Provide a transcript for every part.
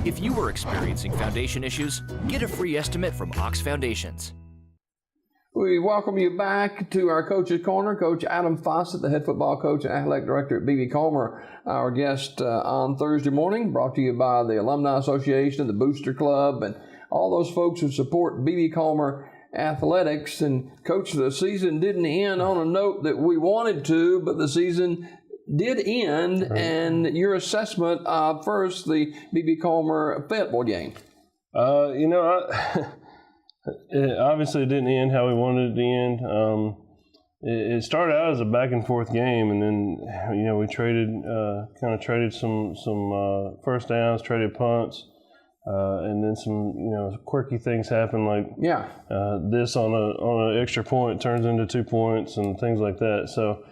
If you are experiencing foundation issues, get a free estimate from Ox Foundations. We welcome you back to our Coach's Corner. Coach Adam Fossett, the head football coach and athletic director at B.B. Comer, our guest on Thursday morning, brought to you by the Alumni Association, the Booster Club, and all those folks who support B.B. Comer athletics. And, Coach, the season didn't end on a note that we wanted to, but the season did end, and your assessment of first the B.B. Comer Fayetteville game. Obviously, it didn't end how we wanted it to end. It started out as a back and forth game, and then we traded some first downs, traded punts, and then some quirky things happened like this on an extra point turns into 2 points and things like that. So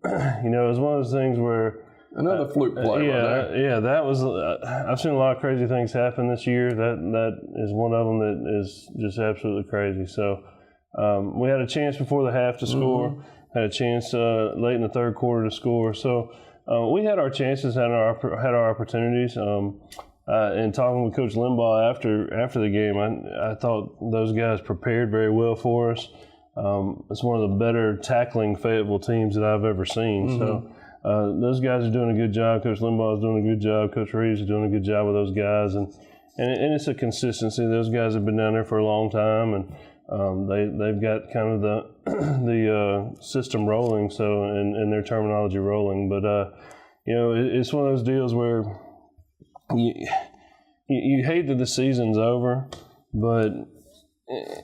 it was one of those things where. Another fluke play. That was. I've seen a lot of crazy things happen this year. That is one of them that is just absolutely crazy. So we had a chance before the half to score. Had a chance late in the third quarter to score. So we had our chances, had our opportunities. And talking with Coach Limbaugh after the game, I thought those guys prepared very well for us. It's one of the better tackling Fayetteville teams that I've ever seen. So. Those guys are doing a good job. Coach Limbaugh is doing a good job. Coach Reeves is doing a good job with those guys, and it's a consistency. Those guys have been down there for a long time, and they've got kind of the system rolling, so and their terminology rolling. But it's one of those deals where you hate that the season's over, but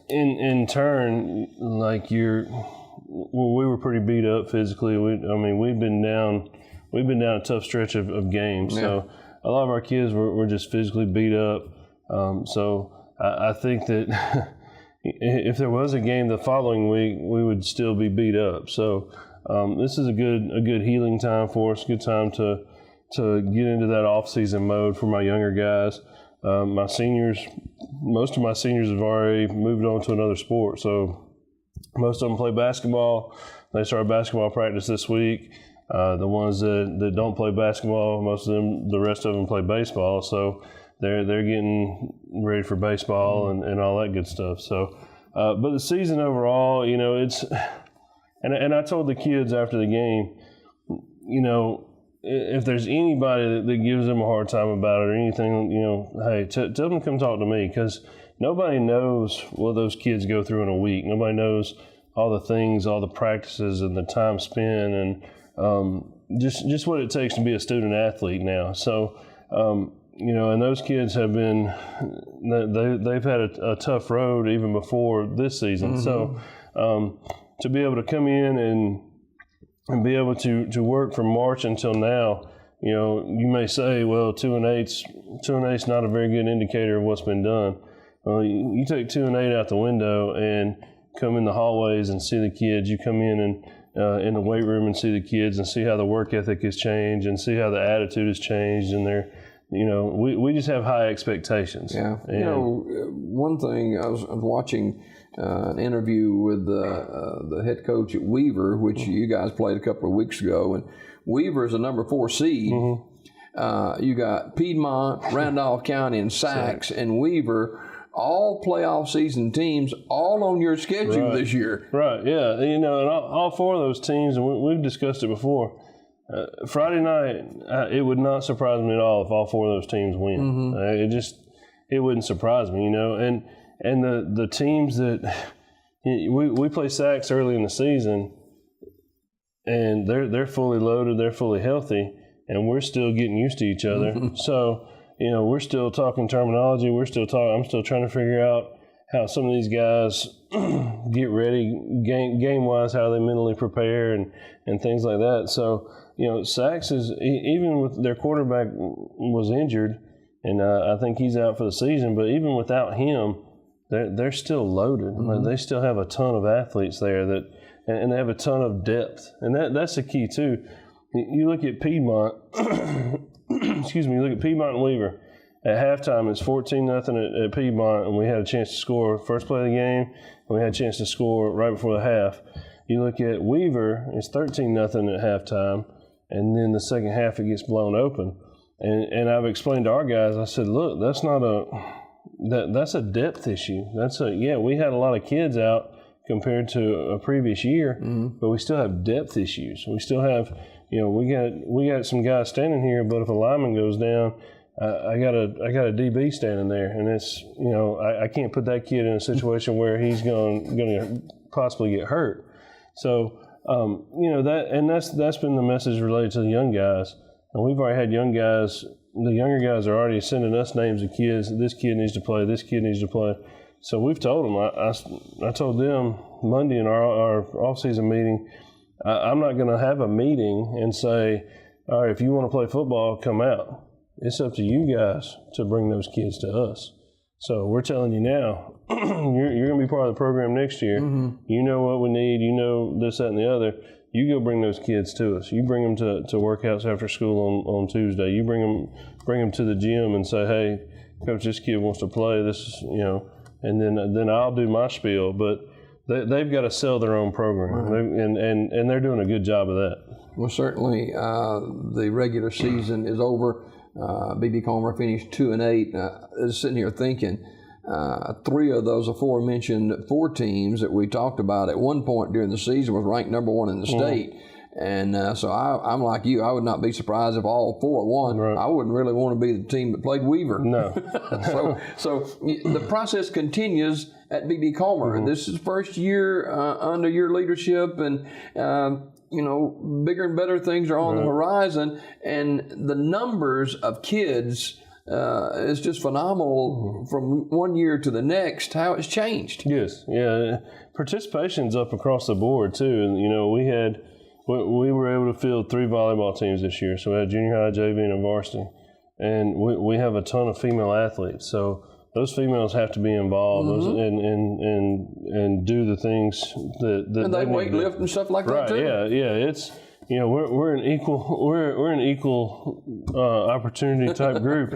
in turn, like we were pretty beat up physically. We've been down a tough stretch of games. Yeah. So a lot of our kids were just physically beat up. So I think that if there was a game the following week, we would still be beat up. So this is a good healing time for us. Good time to get into that off-season mode for my younger guys. Most of my seniors have already moved on to another sport. So. Most of them play basketball. They start basketball practice this week. The ones that don't play basketball, the rest of them play baseball. So they're getting ready for baseball and all that good stuff. So, but the season overall, it's. And I told the kids after the game, if there's anybody that gives them a hard time about it or anything, hey, tell them to come talk to me, because nobody knows what those kids go through in a week. Nobody knows all the things, all the practices and the time spent, and just what it takes to be a student athlete now. So, and those kids have been, they've had a tough road even before this season. So to be able to come in and be able to work from March until now, you may say, well, 2-8's not a very good indicator of what's been done. Well, you take 2-8 out the window and come in the hallways and see the kids. You come in and in the weight room and see the kids and see how the work ethic has changed and see how the attitude has changed. And they're, we just have high expectations. Yeah. One thing, I was watching an interview with the head coach at Weaver, which you guys played a couple of weeks ago, and Weaver is a number 4 seed. You got Piedmont, Randolph County, and Sacs, and Weaver. All playoff season teams, all on your schedule this year. Right, yeah. And all 4 of those teams, and we've discussed it before, Friday night, it would not surprise me at all if all 4 of those teams win. It wouldn't surprise me, and the teams that we play Sacs early in the season, and they're fully loaded, they're fully healthy, and we're still getting used to each other. So. We're still talking terminology. I'm still trying to figure out how some of these guys get ready game-wise, how they mentally prepare and things like that. So, Sacs is, even with their quarterback was injured, and I think he's out for the season, but even without him, they're still loaded. They still have a ton of athletes there and they have a ton of depth. And that's the key, too. You look at Piedmont you look at Piedmont and Weaver. At halftime, it's 14-0 at Piedmont, and we had a chance to score first play of the game, and we had a chance to score right before the half. You look at Weaver, it's 13-0 at halftime, and then the second half it gets blown open. And I've explained to our guys, I said, look, that's a depth issue. We had a lot of kids out compared to a previous year, but we still have depth issues. We still have, we got some guys standing here, but if a lineman goes down, I got a DB standing there, and it's, I can't put that kid in a situation where he's going to possibly get hurt. So, that's been the message related to the young guys. And we've already had young guys. The younger guys are already sending us names of kids. This kid needs to play. This kid needs to play. So we've told them. I told them Monday in our off-season meeting, I'm not going to have a meeting and say, all right, if you want to play football, come out. It's up to you guys to bring those kids to us. So we're telling you now, you're going to be part of the program next year. You know what we need. You know this, that, and the other. You go bring those kids to us. You bring them to workouts after school on Tuesday. You bring them to the gym and say, hey, coach, this kid wants to play. This is, and then I'll do my spiel. But they've got to sell their own program, and they're doing a good job of that. Well, certainly the regular season is over. B.B. Comer finished 2-8. I was sitting here thinking, 3 of those aforementioned 4 teams that we talked about at one point during the season was ranked number 1 in the state. And so I'm like you. I would not be surprised if all 4 won. Right. I wouldn't really want to be the team that played Weaver. No. so the process continues at B.B. Comer. This is first year under your leadership, and bigger and better things are on the horizon, and the numbers of kids is just phenomenal from one year to the next, how it's changed. Yes, yeah. Participation's up across the board, too. And, we were able to field 3 volleyball teams this year. So we had junior high, JV, and a varsity. And we have a ton of female athletes. So those females have to be involved and do the things that and they weight lift and stuff like that, too. Yeah. It's, we're an equal opportunity type group.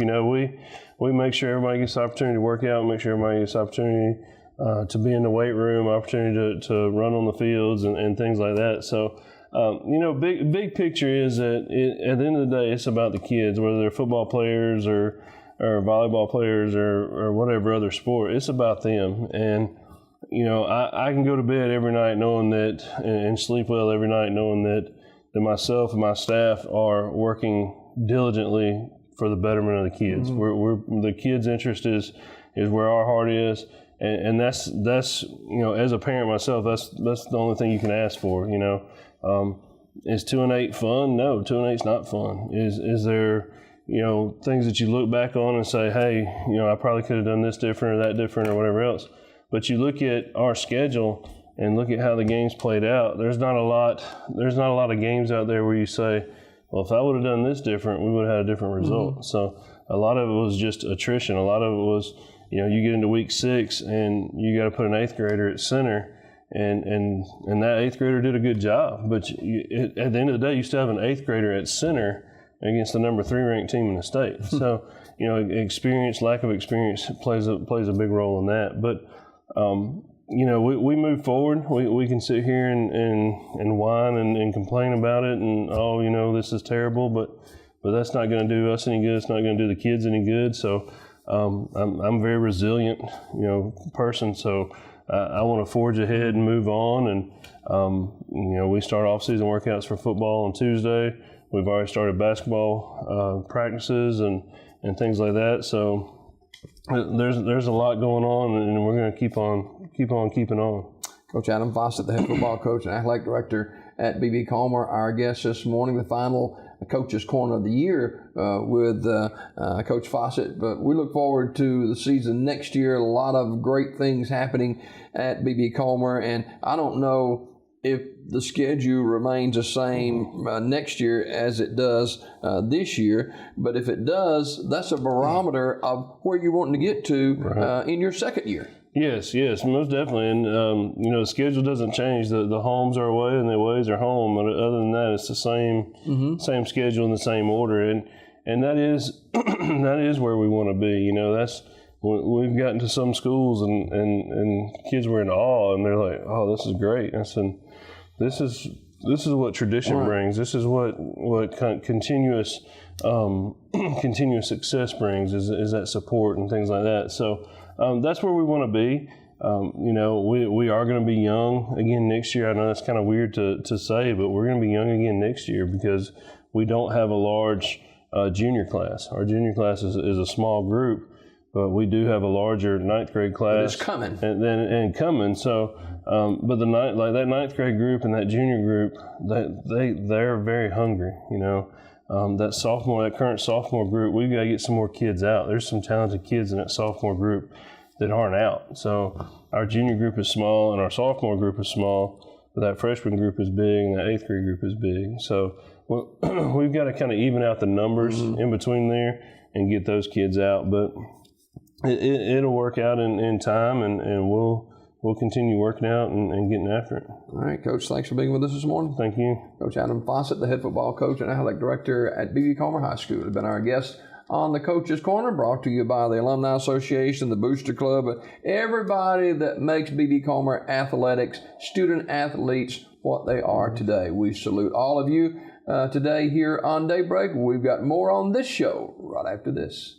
We make sure everybody gets the opportunity to work out, make sure everybody gets the opportunity to be in the weight room, opportunity to run on the fields and things like that. So, big picture is that at the end of the day, it's about the kids, whether they're football players or volleyball players or whatever other sport. It's about them. And, I can go to bed every night knowing that, and sleep well every night knowing that myself and my staff are working diligently for the betterment of the kids. We're the kids' interest is where our heart is. And that's as a parent myself, that's the only thing you can ask for. Is 2-8 fun? No, 2-8's not fun. Is there things that you look back on and say, hey, I probably could have done this different or that different or whatever else. But you look at our schedule and look at how the games played out. There's not a lot of games out there where you say, well, if I would have done this different, we would have had a different result. So a lot of it was just attrition. A lot of it was, you get into week 6 and you got to put an 8th grader at center, and that 8th grader did a good job. But at the end of the day, you still have an 8th grader at center against the number 3 ranked team in the state. So, lack of experience plays a big role in that. But, we move forward. We can sit here and whine and complain about it and, this is terrible, but that's not going to do us any good. It's not going to do the kids any good. So, I'm a very resilient, person. So I want to forge ahead and move on. And, we start off-season workouts for football on Tuesday. We've already started basketball practices and things like that. So there's a lot going on, and we're going to keep on keeping on. Coach Adam Fossett, the head football coach and athletic director at B.B. Comer, our guest this morning, the final Coach's Corner of the Year with Coach Fossett. But we look forward to the season next year. A lot of great things happening at B.B. Comer, and I don't know if the schedule remains the same next year as it does this year, but if it does, that's a barometer of where you're wanting to get to in your second year. Yes, most definitely. And, the schedule doesn't change. The homes are away and the aways are home. But other than that, it's the same schedule in the same order. And that is that is where we want to be. We've gotten to some schools and kids were in awe, and they're like, oh, this is great. I said, this is what tradition brings. This is what continuous continuous success brings is that support and things like that. So that's where we want to be. We are going to be young again next year. I know that's kind of weird to say, but we're going to be young again next year because we don't have a large junior class. Our junior class is a small group, but we do have a larger ninth grade class. It's coming. And coming. So, but that ninth grade group and that junior group, they're very hungry. That current sophomore group, we've got to get some more kids out. There's some talented kids in that sophomore group that aren't out. So our junior group is small and our sophomore group is small, but that freshman group is big and that eighth grade group is big. So we've got to kind of even out the numbers in between there and get those kids out. But it'll work out in time, and we'll continue working out and getting after it. All right, Coach, thanks for being with us this morning. Thank you. Coach Adam Fossett, the head football coach and athletic director at B.B. Calmer High School, has been our guest on the Coach's Corner, brought to you by the Alumni Association, the Booster Club, and everybody that makes B.B. Calmer athletics, student athletes, what they are today. We salute all of you today here on Daybreak. We've got more on this show right after this.